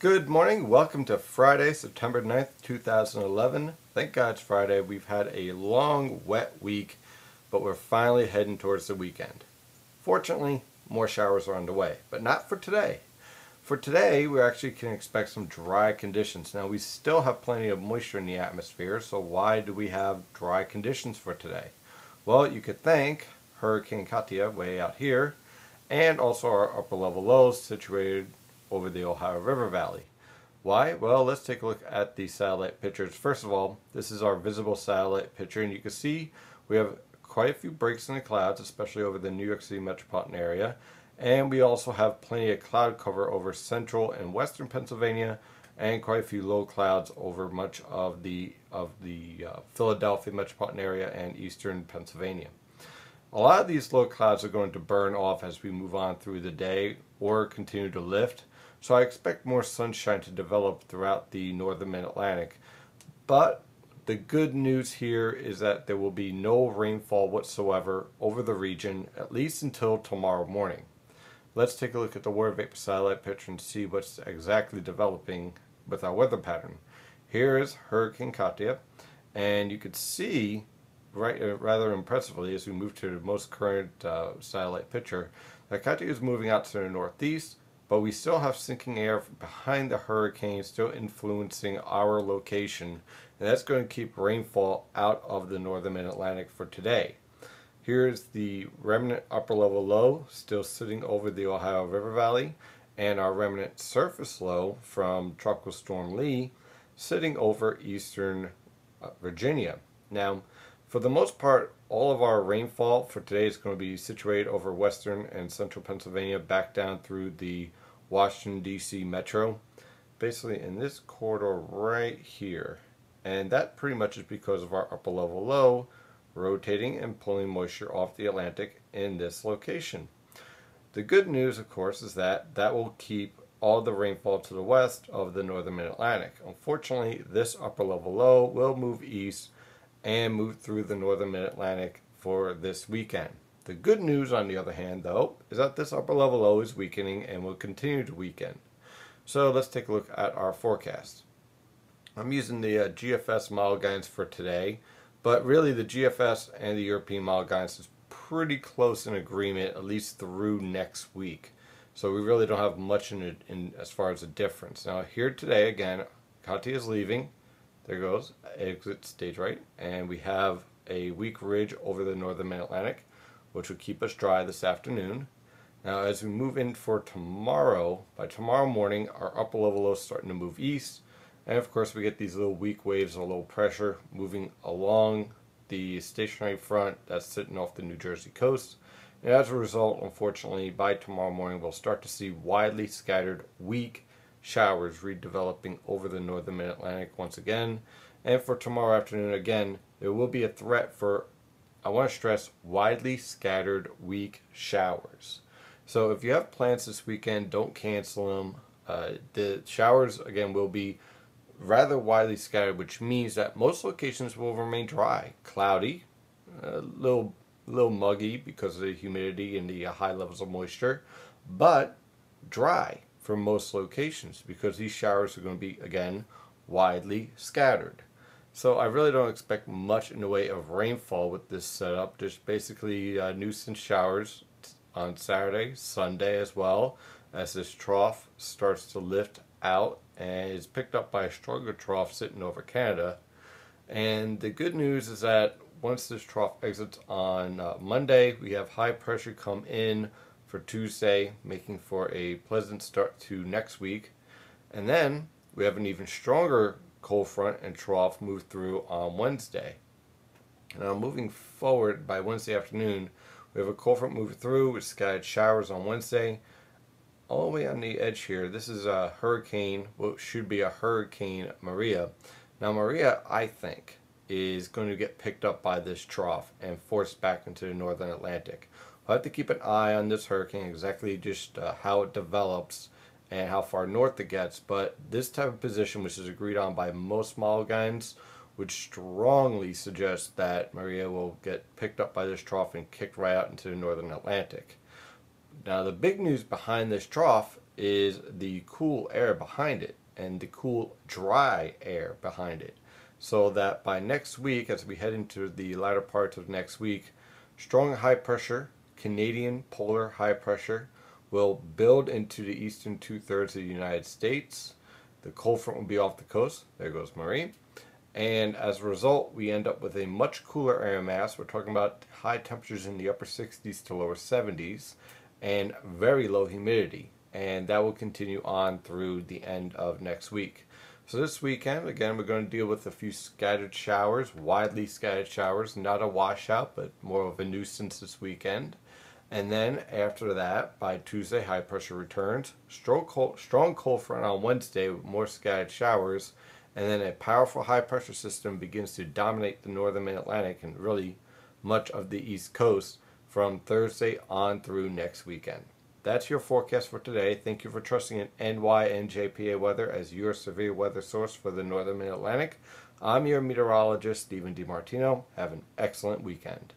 Good morning. Welcome to Friday, September 9th, 2011. Thank God it's Friday. We've had a long, wet week, but we're finally heading towards the weekend. Fortunately, more showers are on the way, but not for today. For today, we actually can expect some dry conditions. Now, we still have plenty of moisture in the atmosphere, so why do we have dry conditions for today? Well, you could thank Hurricane Katia way out here, and also our upper level lows situated over the Ohio River Valley. Why? Well, let's take a look at the satellite pictures. First of all, this is our visible satellite picture, and you can see we have quite a few breaks in the clouds, especially over the New York City metropolitan area, and we also have plenty of cloud cover over central and western Pennsylvania, and quite a few low clouds over much of the Philadelphia metropolitan area and eastern Pennsylvania. A lot of these low clouds are going to burn off as we move on through the day or continue to lift. So I expect more sunshine to develop throughout the northern mid-Atlantic. But the good news here is that there will be no rainfall whatsoever over the region, at least until tomorrow morning. Let's take a look at the water vapor satellite picture and see what's exactly developing with our weather pattern. Here is Hurricane Katia, and you could see rather impressively as we move to the most current satellite picture that Katia is moving out to the northeast, but we still have sinking air behind the hurricane still influencing our location, and that's going to keep rainfall out of the northern mid-Atlantic for today. Here's the remnant upper level low still sitting over the Ohio River Valley, and our remnant surface low from Tropical Storm Lee sitting over eastern Virginia. Now, for the most part, all of our rainfall for today is going to be situated over western and central Pennsylvania back down through the Washington, D.C. metro, basically in this corridor right here. And that pretty much is because of our upper level low rotating and pulling moisture off the Atlantic in this location. The good news, of course, is that that will keep all the rainfall to the west of the northern mid-Atlantic. Unfortunately, this upper level low will move east and move through the northern mid-Atlantic for this weekend. The good news, on the other hand, though, is that this upper level low is weakening and will continue to weaken. So let's take a look at our forecast. I'm using the GFS model guidance for today, but really the GFS and the European model guidance is pretty close in agreement, at least through next week. So we really don't have much in as far as a difference. Now here today, again, Katia is leaving. There goes, exit stage right, and we have a weak ridge over the northern mid-Atlantic, which will keep us dry this afternoon. Now as we move in for tomorrow, by tomorrow morning our upper level low is starting to move east, and of course we get these little weak waves of low pressure moving along the stationary front that's sitting off the New Jersey coast. And as a result, unfortunately, by tomorrow morning we'll start to see widely scattered weak showers redeveloping over the northern mid-Atlantic once again. And for tomorrow afternoon, again, there will be a threat for, I want to stress, widely scattered weak showers. So if you have plans this weekend, don't cancel them. The showers, again, will be rather widely scattered, which means that most locations will remain dry, cloudy, a little muggy because of the humidity and the high levels of moisture, but dry for most locations because these showers are going to be, again, widely scattered. So I really don't expect much in the way of rainfall with this setup. Just basically nuisance showers on Saturday, Sunday as well, as this trough starts to lift out and is picked up by a stronger trough sitting over Canada. And the good news is that once this trough exits on Monday, we have high pressure come in for Tuesday, making for a pleasant start to next week. And then we have an even stronger cold front and trough move through on Wednesday. Now moving forward, by Wednesday afternoon, we have a cold front move through with scattered showers on Wednesday. All the way on the edge here, this is a hurricane, what should be a Hurricane Maria. Now Maria, I think, is going to get picked up by this trough and forced back into the northern Atlantic. We'll have to keep an eye on this hurricane, exactly just how it develops and how far north it gets, but this type of position, which is agreed on by most model guidance, would strongly suggest that Maria will get picked up by this trough and kicked right out into the northern Atlantic. Now the big news behind this trough is the cool air behind it and the cool, dry air behind it. So that by next week, as we head into the latter parts of next week, strong high pressure, Canadian polar high pressure, will build into the eastern two-thirds of the United States. The cold front will be off the coast. There goes Marie. And as a result, we end up with a much cooler air mass. We're talking about high temperatures in the upper 60s to lower 70s and very low humidity. And that will continue on through the end of next week. So this weekend, again, we're going to deal with a few scattered showers, widely scattered showers, not a washout, but more of a nuisance this weekend. And then after that, by Tuesday, high pressure returns. Strong cold front on Wednesday with more scattered showers. And then a powerful high pressure system begins to dominate the northern mid-Atlantic and really much of the East Coast from Thursday on through next weekend. That's your forecast for today. Thank you for trusting in NYNJPA Weather as your severe weather source for the northern mid-Atlantic. I'm your meteorologist, Stephen DiMartino. Have an excellent weekend.